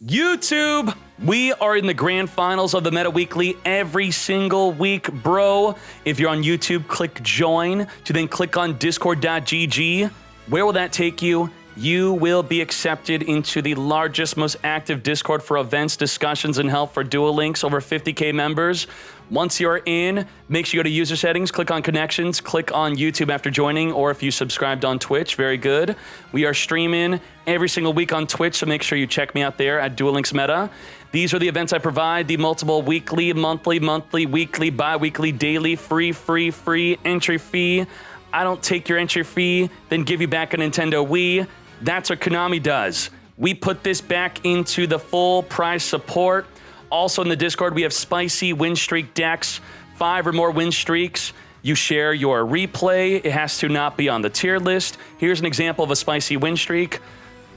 YouTube, we are in the grand finals of the Meta Weekly every single week, bro. If you're on YouTube, click join to then click on discord.gg. Where will that take you? You will be accepted into the largest, most active Discord for events, discussions, and help for Duel Links, over 50K members. Once you're in, make sure you go to user settings, click on connections, click on YouTube after joining, or if you subscribed on Twitch, very good. We are streaming every single week on Twitch, so make sure you check me out there at Duel Links Meta. These are the events I provide, the multiple weekly, monthly, weekly, bi-weekly, daily, free, entry fee. I don't take your entry fee, then give you back a Nintendo Wii. That's what Konami does. We put this back into the full prize support. Also in the Discord, we have spicy win streak decks, 5 or more win streaks. You share your replay. It has to not be on the tier list. Here's an example of a spicy win streak.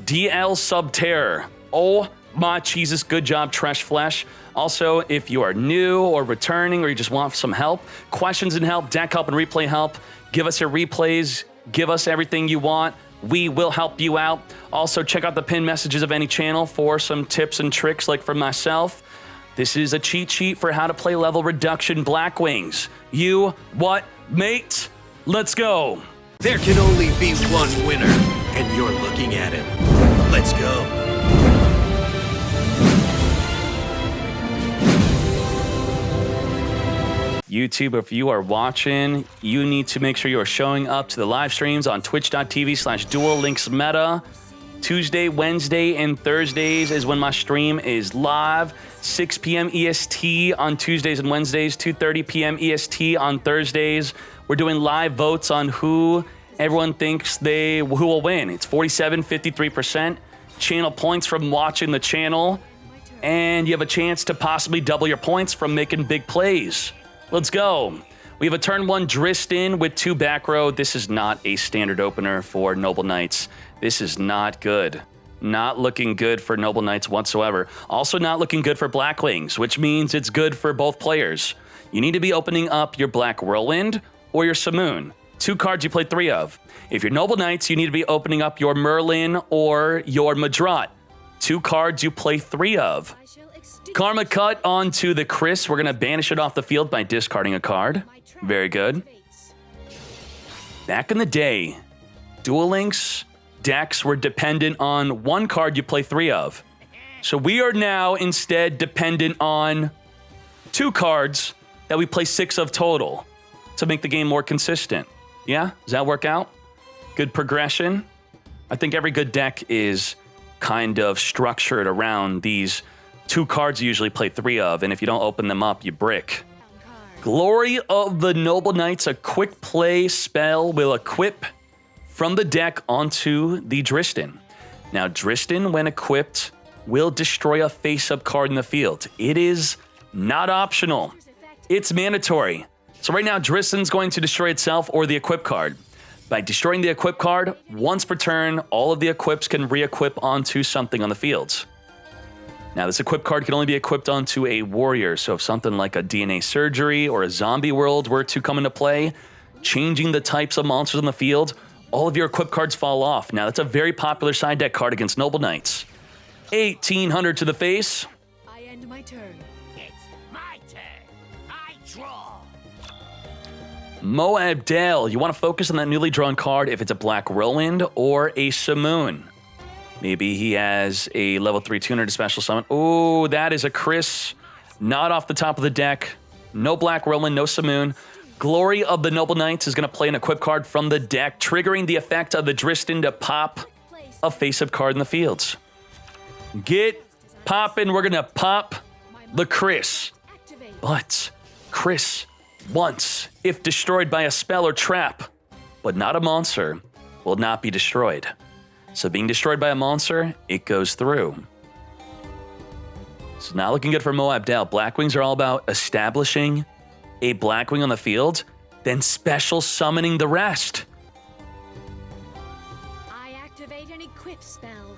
DL Subterror. Oh my Jesus, good job, Trash Flesh. Also, if you are new or returning or you just want some help, questions and help, deck help and replay help, give us your replays, give us everything you want. We will help you out. Also, check out the pinned messages of any channel for some tips and tricks like from myself. This is a cheat sheet for how to play level reduction Blackwings. You what, mate? Let's go. There can only be one winner, and you're looking at him. Let's go. YouTube, if you are watching, you need to make sure you are showing up to the live streams on twitch.tv/duellinksmeta. Tuesday, Wednesday, and Thursdays is when my stream is live. 6 p.m. EST on Tuesdays and Wednesdays, 2:30 p.m. EST on Thursdays. We're doing live votes on who everyone thinks who will win. It's 47, 53% channel points from watching the channel, and you have a chance to possibly double your points from making big plays. Let's go. We have a turn 1 Dristin with 2 back row. This is not a standard opener for Noble Knights. This is not good. Not looking good for Noble Knights whatsoever. Also not looking good for Blackwings, which means it's good for both players. You need to be opening up your Black Whirlwind or your Simoon. 2 cards you play 3 of. If you're Noble Knights, you need to be opening up your Merlin or your Madrat. 2 cards you play 3 of. Karma Cut onto the Chris. We're going to banish it off the field by discarding a card. Very good. Back in the day, Duel Links decks were dependent on 1 card you play 3 of. So we are now instead dependent on 2 cards that we play 6 of total to make the game more consistent. Yeah? Does that work out? Good progression? I think every good deck is kind of structured around these 2 cards you usually play 3 of, and if you don't open them up, you brick. Glory of the Noble Knights, a quick play spell will equip from the deck onto the Dristin. Now, Dristin, when equipped, will destroy a face-up card in the field. It is not optional. It's mandatory. So right now, Dristin's going to destroy itself or the equip card. By destroying the equip card, once per turn, all of the equips can re-equip onto something on the field. Now, this equip card can only be equipped onto a warrior, so if something like a DNA Surgery or a Zombie World were to come into play, changing the types of monsters on the field, all of your equip cards fall off. Now, that's a very popular side deck card against Noble Knights. 1800 to the face. I end my turn. It's my turn. I draw. Moab Dale, you want to focus on that newly drawn card if it's a Black Whirlwind or a Simoon. Maybe he has a level 3 tuner to special summon. Oh, that is a Chris. Not off the top of the deck. No Black Whirlwind, no Simoon. Glory of the Noble Knights is going to play an equip card from the deck, triggering the effect of the Dristin to pop a face-up card in the fields. Get poppin'. We're going to pop the Chris. But Chris, once, if destroyed by a spell or trap, but not a monster, will not be destroyed. So being destroyed by a monster, it goes through. It's not looking good for Moab Dale. Blackwings are all about establishing a Blackwing on the field, then special summoning the rest. I activate an equip spell.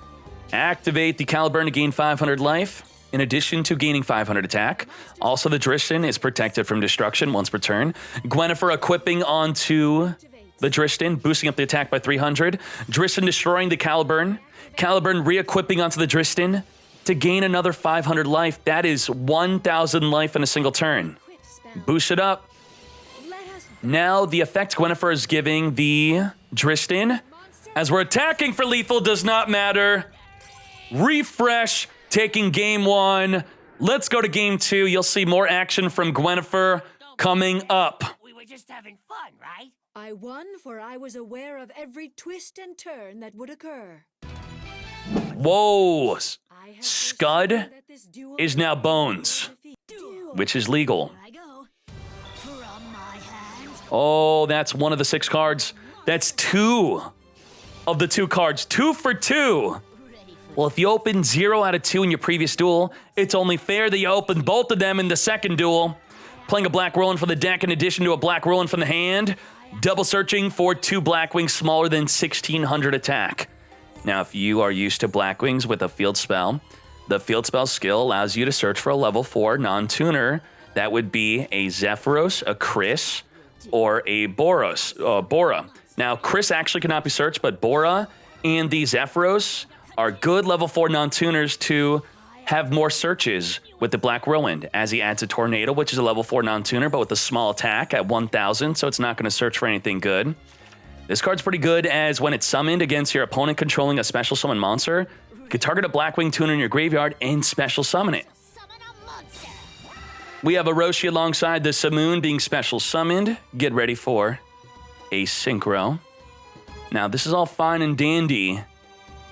Activate the Caliburn to gain 500 life, in addition to gaining 500 attack. Also, the Dristin is protected from destruction once per turn. Gwynnifer equipping onto the Dristin, boosting up the attack by 300. Dristin destroying the Caliburn. Caliburn re-equipping onto the Dristin, to gain another 500 life. That is 1,000 life in a single turn. Equip spell. Boost it up. Let us Now the effect Gwynnifer is giving the Dristin, as we're attacking for lethal, does not matter. Refresh, taking game 1. Let's go to game 2. You'll see more action from Gwynnifer coming up. We were just having fun, right? I won, for I was aware of every twist and turn that would occur. Whoa. I have Scud foreseen that this duel is now Bones, Duel. which is legal. I go. From my hand. Oh, that's one of the 6 cards. That's 2 of the 2 cards. 2 for 2. Ready for Well, if you opened 0 out of 2 in your previous duel, it's only fair that you open both of them in the second duel. Playing a black Roland from the deck in addition to a black Roland from the hand. Double searching for 2 Blackwings smaller than 1,600 attack. Now, if you are used to Blackwings with a field spell, the field spell skill allows you to search for a level 4 non-tuner. That would be a Zephyros, a Chris, or a Bora. Now, Chris actually cannot be searched, but Bora and the Zephyros are good level 4 non-tuners to have more searches with the Black Roland, as he adds a Tornado, which is a level 4 non-tuner, but with a small attack at 1,000, so it's not going to search for anything good. This card's pretty good, as when it's summoned against your opponent controlling a special summon monster, you can target a Blackwing tuner in your graveyard and special summon it. summon a monster. We have a Roshi alongside the Simoon being special summoned. Get ready for a Synchro. Now, this is all fine and dandy,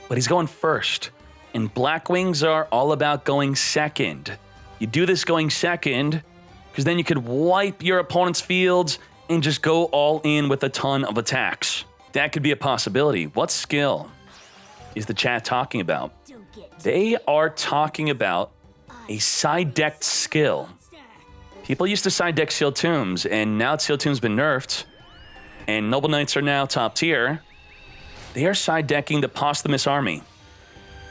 but he's going first. And Blackwings are all about going second. You do this going second, because then you could wipe your opponent's fields and just go all in with a ton of attacks. That could be a possibility. What skill is the chat talking about? Don't get They are talking about a side-decked skill. People used to side-deck Sealed Tombs, and now Sealed Tombs been nerfed, and Noble Knights are now top tier. They are side-decking the Posthumous Army.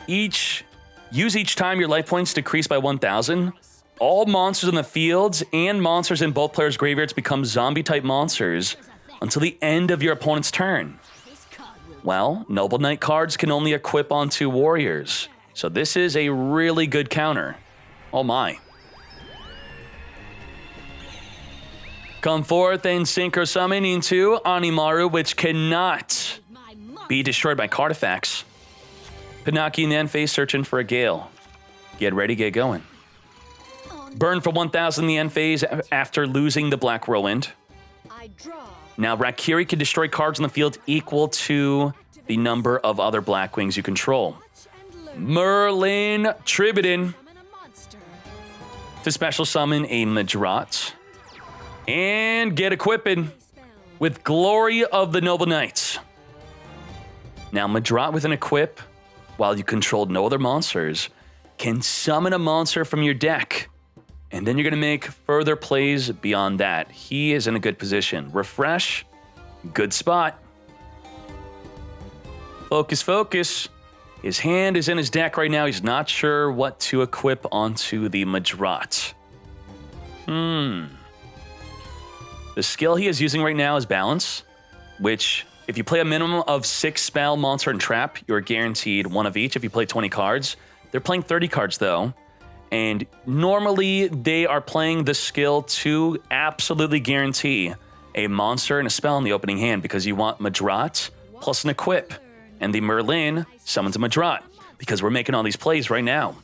Use each time your life points decrease by 1,000. All monsters in the fields and monsters in both players' graveyards become zombie-type monsters until the end of your opponent's turn. this card will Well, Noble Knight cards can only equip onto warriors, so this is a really good counter. Oh my. Come forth and Synchro summon into Animaru, which cannot my monster. be destroyed by card effects. Pinocchio in the end phase searching for a Gale. Get ready, get going. Burn for 1,000 in the end phase after losing the Black Roland. I draw. Now, Rakiri can destroy cards on the field equal to the number of other Blackwings you control. And learn. Merlin Tribidin Summon a monster. to special summon a Madrat. And get equipping Spell. with Glory of the Noble Knights. Now, Madrat with an equip, while you controlled no other monsters, can summon a monster from your deck. And then you're going to make further plays beyond that. He is in a good position. Refresh, good spot. Focus, focus. His hand is in his deck right now. He's not sure what to equip onto the Madrat. The skill he is using right now is Balance, which, if you play a minimum of 6 spell, monster, and trap, you're guaranteed one of each if you play 20 cards. They're playing 30 cards, though. And normally, they are playing the skill to absolutely guarantee a monster and a spell in the opening hand, because you want Madrat plus an equip. And the Merlin summons a Madrat, because we're making all these plays right now.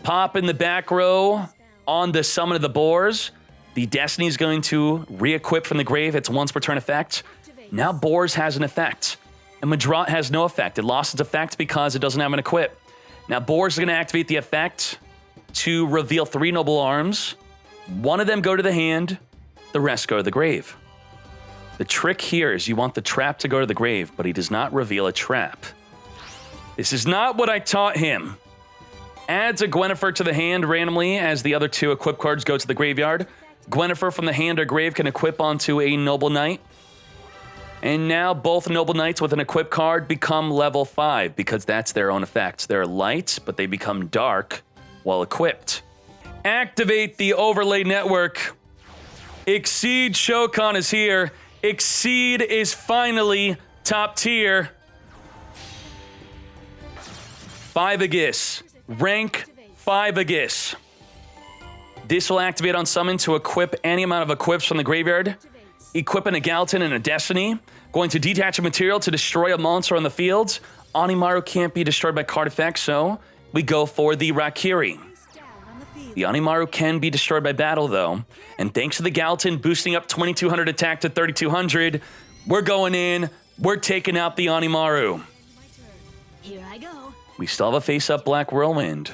Pop in the back row on the Summon of the Boars. The Destiny is going to re-equip from the grave. It's once per turn effect. Now Boars has an effect. And Madrat has no effect. It lost its effect because it doesn't have an equip. Now Boars is going to activate the effect to reveal 3 Noble Arms. One of them go to the hand, the rest go to the grave. The trick here is you want the trap to go to the grave, but he does not reveal a trap. This is not what I taught him. Adds a Gwynnifer to the hand randomly as the other 2 equip cards go to the graveyard. Gwynnifer from the hand or grave can equip onto a Noble Knight. And now both Noble Knights with an equip card become level 5 because that's their own effect. They're light, but they become dark while equipped. Activate the overlay network. Exceed Shokan is here. Exceed is finally top tier. 5 Aegis. Rank 5 Aegis. This will activate on summon to equip any amount of equips from the graveyard. Equipping a Gallatin and a Destiny. Going to detach a material to destroy a monster on the field. Onimaru can't be destroyed by card effects, so we go for the Rakiri. The Onimaru can be destroyed by battle, though. And thanks to the Gallatin boosting up 2200 attack to 3200, we're going in. We're taking out the Onimaru. Here I go. We still have a face-up Black Whirlwind.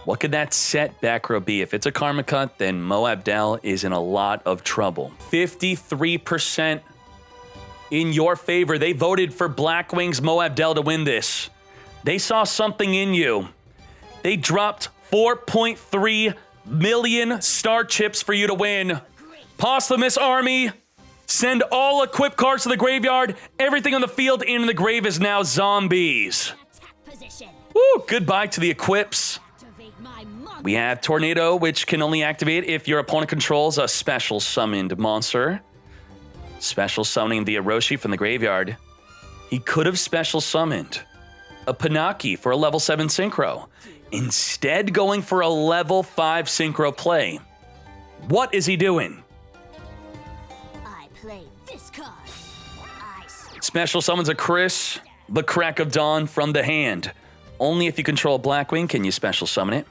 What could that set back row be? If it's a Karma Cut, then Moab Dell is in a lot of trouble. 53% in your favor. They voted for Blackwings Moab Dell to win this. They saw something in you. They dropped 4.3 million star chips for you to win. Posthumous Army, send all equipped cards to the graveyard. Everything on the field and in the grave is now zombies. Attack position. Woo, goodbye to the equips. Activate my monster. We have Tornado, which can only activate if your opponent controls a special summoned monster. Special summoning the Orochi from the graveyard. He could have special summoned a Panaki for a level 7 Synchro. Instead, going for a level 5 Synchro play. What is he doing? I play this card. Special summons a Chris, the Crack of Dawn from the hand. Only if you control Blackwing can you special summon it.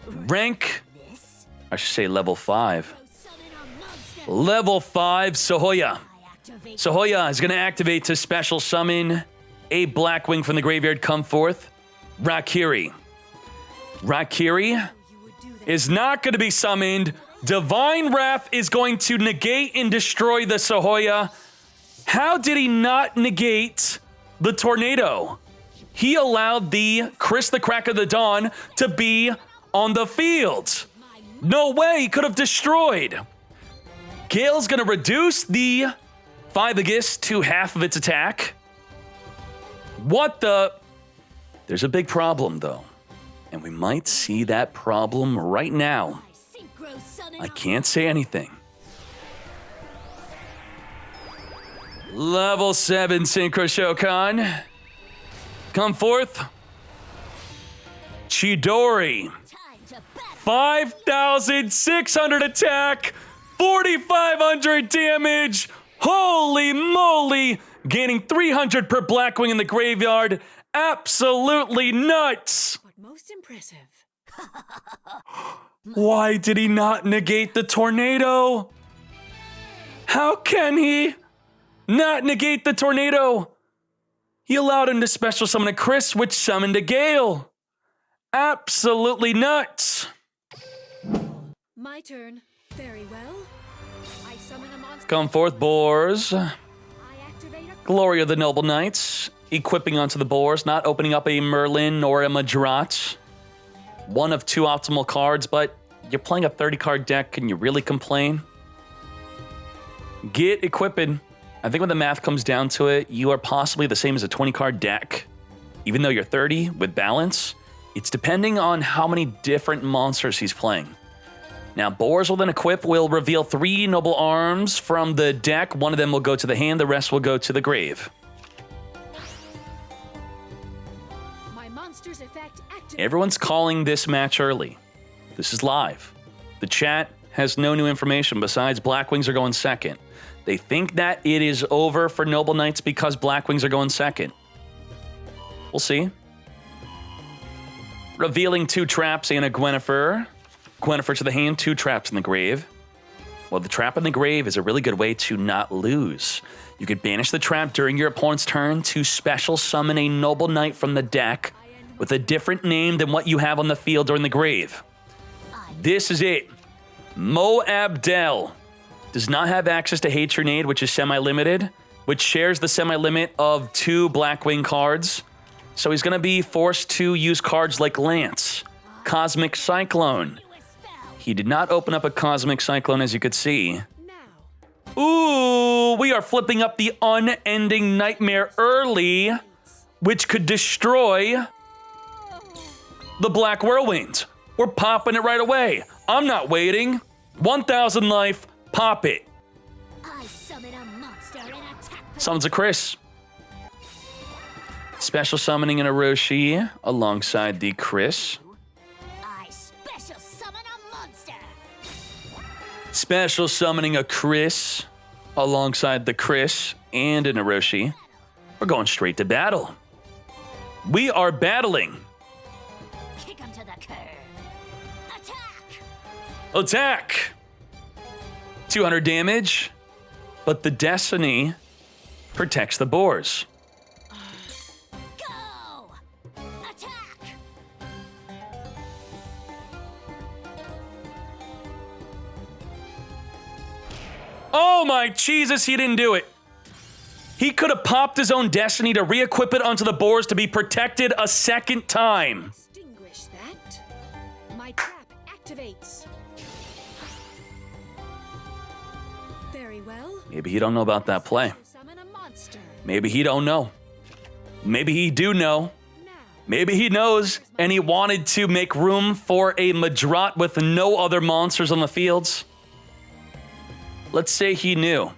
Rank, This. I should say level 5. Summon a monster. Level 5 Sahoya. I activate. Sahoya is going to activate to special summon a Blackwing from the graveyard. Come forth, Rakiri. Rakiri is not going to be summoned. Divine Wrath is going to negate and destroy the Sahoya. How did he not negate the Tornado? He allowed the Chris the Crack of the Dawn to be on the field. No way, he could have destroyed. Gale's going to reduce the 5 Aegis to half of its attack. What the? There's a big problem, though. And we might see that problem right now. Synchro summon. I can't say anything. Level 7 Synchro Shokan. Come forth. Chidori. Time to battle. 5,600 attack. 4,500 damage. Holy moly. Gaining 300 per Blackwing in the graveyard. Absolutely nuts. But most impressive. Why did he not negate the Tornado? How can he not negate the Tornado? He allowed him to special summon a Chris, which summoned a Gale. Absolutely nuts. My turn. Very well. I summon a monster. Come forth, Boars. I activate a Glory of the Noble Knights. Equipping onto the Boars, not opening up a Merlin or a Madrat. One of 2 optimal cards, but you're playing a 30-card deck. Can you really complain? Get equipping. I think when the math comes down to it, you are possibly the same as a 20-card deck. Even though you're 30 with balance, it's depending on how many different monsters he's playing. Now, Boars will then equip, will reveal 3 Noble Arms from the deck. One of them will go to the hand, the rest will go to the grave. my monster's effect activated. Everyone's calling this match early. This is live. The chat has no new information besides Blackwings are going second. They think that it is over for Noble Knights because Blackwings are going second. We'll see. Revealing 2 traps and a Gwynnifer. Gwynnifer to the hand, 2 traps in the grave. Well, the trap in the grave is a really good way to not lose. You could banish the trap during your opponent's turn to special summon a Noble Knight from the deck with a different name than what you have on the field or in the grave. This is it. Moab Dell does not have access to Hatronade, which is semi-limited, which shares the semi-limit of 2 Blackwing cards. So he's going to be forced to use cards like Lance, Cosmic Cyclone. He did not open up a Cosmic Cyclone, as you could see. Now, Ooh, we are flipping up the Unending Nightmare early, which could destroy the Black Whirlwind. We're popping it right away. I'm not waiting. 1,000 life, pop it. I summon a monster and attack. Summons a Chris. Special summoning an Orochi alongside the Chris. I special summon a monster. Special summoning a Chris alongside the Chris and an Orochi. We're going straight to battle. We are battling. Kick him to the curb. Attack. Attack! 200 damage, but the Destiny protects the boars. Go. Attack. Oh my Jesus, he didn't do it. He could have popped his own Destiny to re-equip it onto the boars to be protected a second time. Extinguish that. My trap activates. Very well. Maybe he don't know about that play. Summon a monster. Maybe he don't know. Maybe he do know. Now, Maybe he knows and he wanted to make room for a Madrat with no other monsters on the fields. Let's say he knew.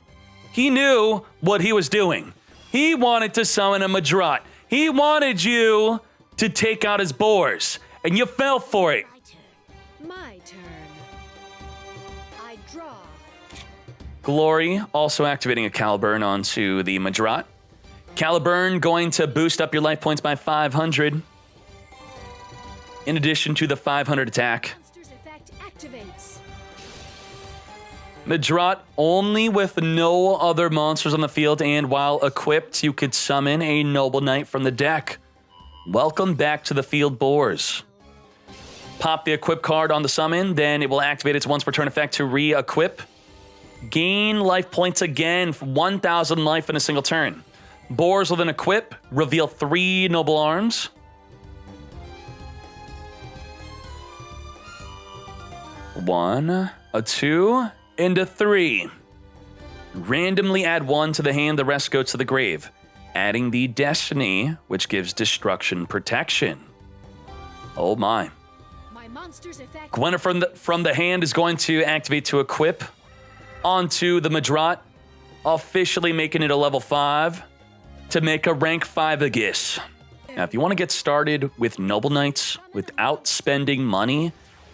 He knew what he was doing. He wanted to summon a Madrat. He wanted you to take out his boars, and you fell for it. My turn. my turn. I draw. Glory also activating a Caliburn onto the Madrat. Caliburn going to boost up your life points by 500. In addition to the 500 attack. Monster's effect activates. Madrat only with no other monsters on the field, and while equipped, you could summon a Noble Knight from the deck. Welcome back to the field, boars. Pop the equip card on the summon, then it will activate its once per turn effect to re-equip. Gain life points again, 1,000 life in a single turn. Boars with an equip, reveal 3 Noble Arms. One, a 2, and a 3. Randomly add 1 to the hand, the rest go to the grave. Adding the Destiny, which gives destruction protection. Oh my. My monster's effect. Gwenna from the hand is going to activate to equip onto the Madrat, officially making it a level 5 to make a rank 5 Aegis. Now, if you want to get started with Noble Knights without spending money,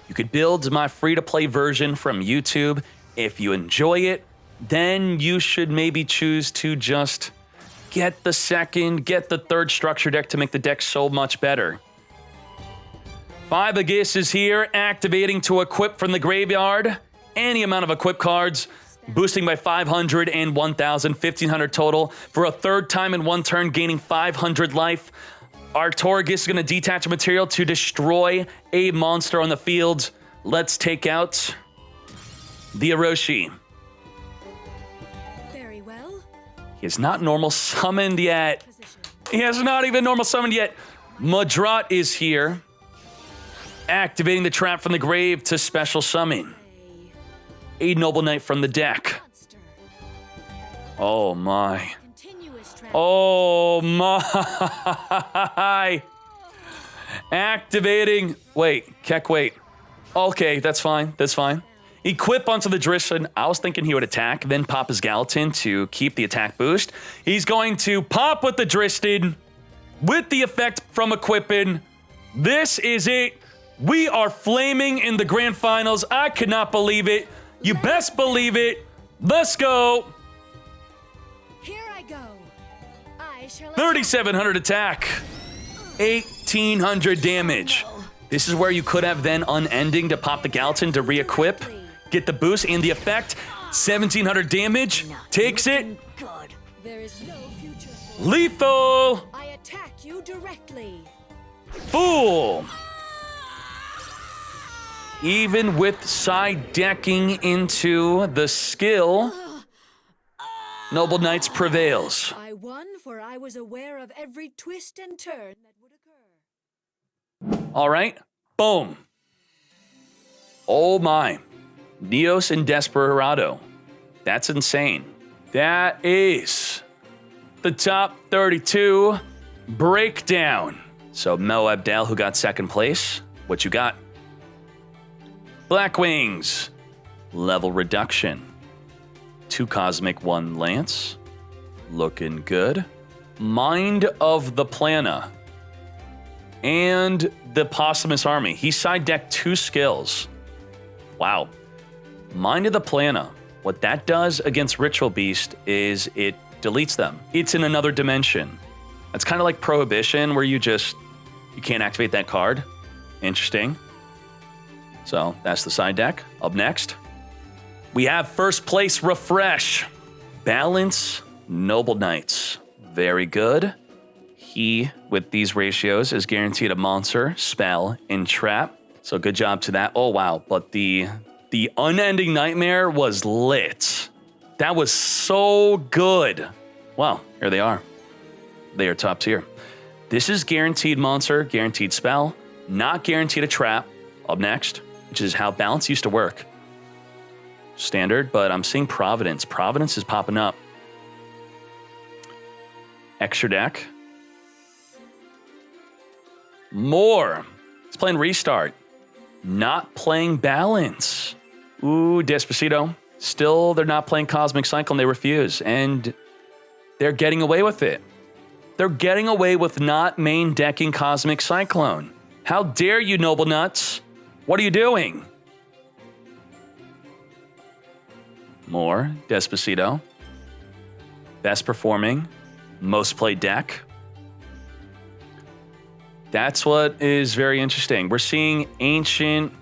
you could build my free-to-play version from YouTube. If you enjoy it, then you should maybe choose to just get the second, get the third structure deck to make the deck so much better. 5 Aegis is here, activating to equip from the graveyard. Any amount of equip cards, boosting by 500 and 1,000, 1,500 total. For a third time in one turn, gaining 500 life. Our Torgus is going to detach a material to destroy a monster on the field. Let's take out the Orochi. Very well. He is not normal summoned yet. Position. He has not even normal summoned yet. Madrat is here, activating the trap from the grave to special summon a Noble Knight from the deck. Monster. Oh my. Continuous trap. Oh my. Activating. Wait, Keck, wait. Okay, that's fine. That's fine. Equip onto the Drisson. I was thinking he would attack, then pop his Gallatin to keep the attack boost. He's going to pop with the Driston with the effect from equipping. This is it. We are flaming in the grand finals. I cannot believe it. You best believe it. Let's go. Here I go. I shall. 3,700 attack. 1,800 damage. This is where you could have then unending to pop the Gallatin to re-equip. Get the boost and the effect. 1,700 damage. Takes it. Good. There is no future. Lethal. I attack you directly. Fool. Even with side decking into the skill, Noble Knights prevails. I won, for I was aware of every twist and turn that would occur. All right, boom. Oh my. Neos and Desperado. That's insane. That is the top 32 breakdown. So Mo Abdel, who got second place, what you got? Blackwings, level reduction. 2 Cosmic, 1 Lance. Looking good. Mind of the Plana, and the Posthumous Army. He side decked 2 skills. Wow. Mind of the Plana. What that does against Ritual Beast is it deletes them. It's in another dimension. It's kind of like Prohibition, where you can't activate that card. Interesting. So that's the side deck. Up next, we have first place refresh. Balance Noble Knights. Very good. He, with these ratios, is guaranteed a monster, spell, and trap. So good job to that. Oh, wow. But the Unending Nightmare was lit. That was so good. Wow, here they are. They are top tier. This is guaranteed monster, guaranteed spell, not guaranteed a trap. Up next, which is how balance used to work. Standard, but I'm seeing Providence. Providence is popping up. Extra deck. More. It's playing Restart. Not playing Balance. Ooh, Despacito. Still, they're not playing Cosmic Cycle and they refuse. And they're getting away with it. They're getting away with not main decking Cosmic Cyclone. How dare you, Noble Nuts? What are you doing? More Despacito. Best performing. Most played deck. That's what is very interesting. We're seeing Ancient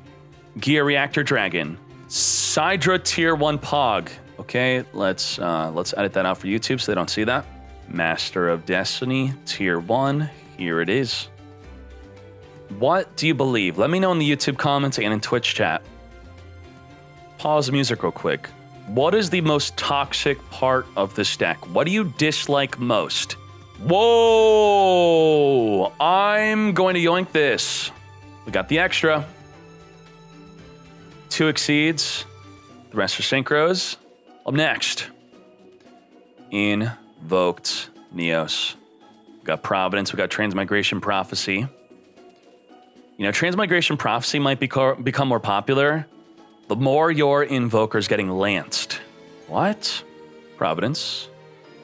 Gear Reactor Dragon. Sidra Tier 1 Pog. Okay, let's edit that out for YouTube so they don't see that. Master of Destiny, Tier 1. Here it is. What do you believe? Let me know in the YouTube comments and in Twitch chat. Pause the music real quick. What is the most toxic part of this deck? What do you dislike most? Whoa! I'm going to yoink this. We got the extra. 2 exceeds. The rest are synchros. Up next. Invoked Neos. We got Providence. We got Transmigration Prophecy. You know, Transmigration Prophecy might become more popular the more your Invoker's getting lanced. What? Providence.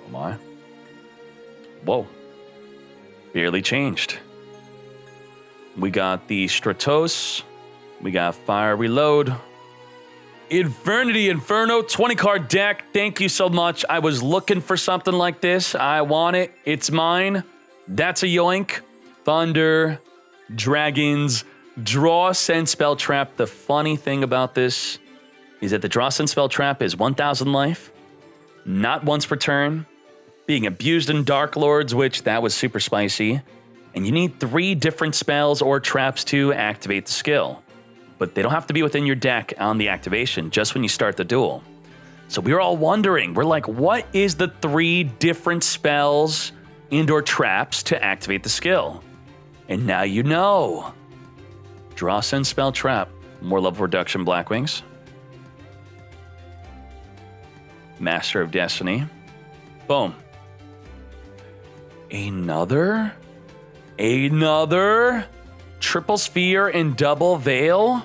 Oh my. Whoa. Barely changed. We got the Stratos. We got Fire Reload. Infernity Inferno 20 card deck. Thank you so much. I was looking for something like this. I want it. It's mine. That's a yoink. Thunder. Dragons. Draw, Send, Spell, Trap. The funny thing about this is that the Draw, Send, Spell, Trap is 1,000 life. Not once per turn. Being abused in Dark Lords, which that was super spicy. And you need 3 different spells or traps to activate the skill. But they don't have to be within your deck on the activation, just when you start the duel. So we were all wondering, we're like, what is the 3 different spells and or traps to activate the skill? And now you know. Draw, Send, Spell, Trap. More level reduction, Blackwings. Master of Destiny. Boom. Another Triple Sphere and Double Veil.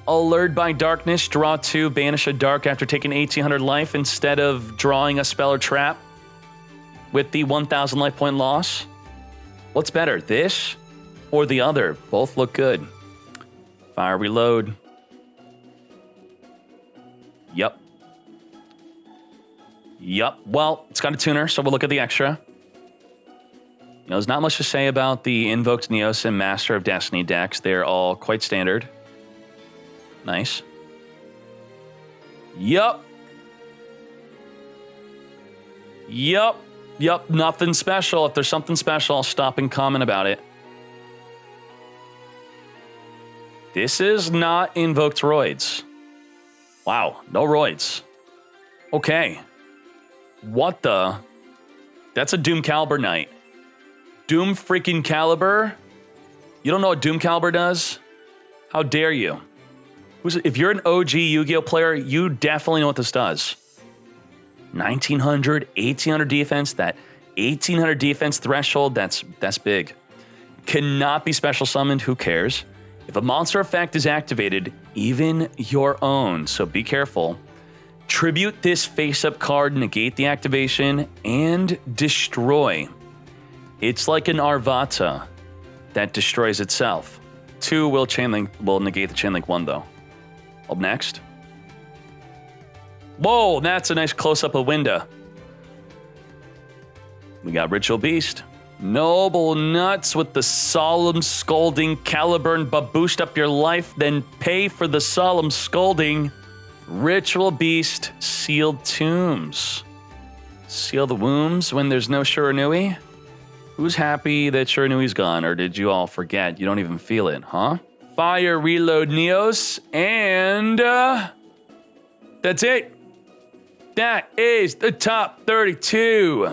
Allured by Darkness, draw 2, banish a dark after taking 1,800 life instead of drawing a spell or trap with the 1,000 life point loss. What's better, this or the other? Both look good. Fire Reload. Yup. Well, it's got a tuner, so we'll look at the extra. You know, there's not much to say about the Invoked Neos and Master of Destiny decks. They're all quite standard. Nice. Yup. Nothing special. If there's something special, I'll stop and comment about it. This is not Invoked Roids. Wow, no Roids. Okay. What the? That's a Doom Caliber Knight. Doom freaking Caliber? You don't know what Doom Caliber does? How dare you? If you're an OG Yu-Gi-Oh player, you definitely know what this does. 1,900, 1,800 defense. That 1,800 defense threshold, that's big. Cannot be special summoned, who cares? If a monster effect is activated, even your own, so be careful. Tribute this face-up card, negate the activation, and destroy. It's like an Arvata that destroys itself. 2 will negate the chain link 1 though. Up next. Whoa, that's a nice close-up of Winda. We got Ritual Beast. Noble Nuts with the Solemn Scolding. Caliburn, but boost up your life, then pay for the Solemn Scolding. Ritual Beast, Sealed Tombs. Seal the wombs when there's no Shiranui? Who's happy that Shiranui's gone, or did you all forget? You don't even feel it, huh? Fire Reload Neos, and that's it. That is the top 32.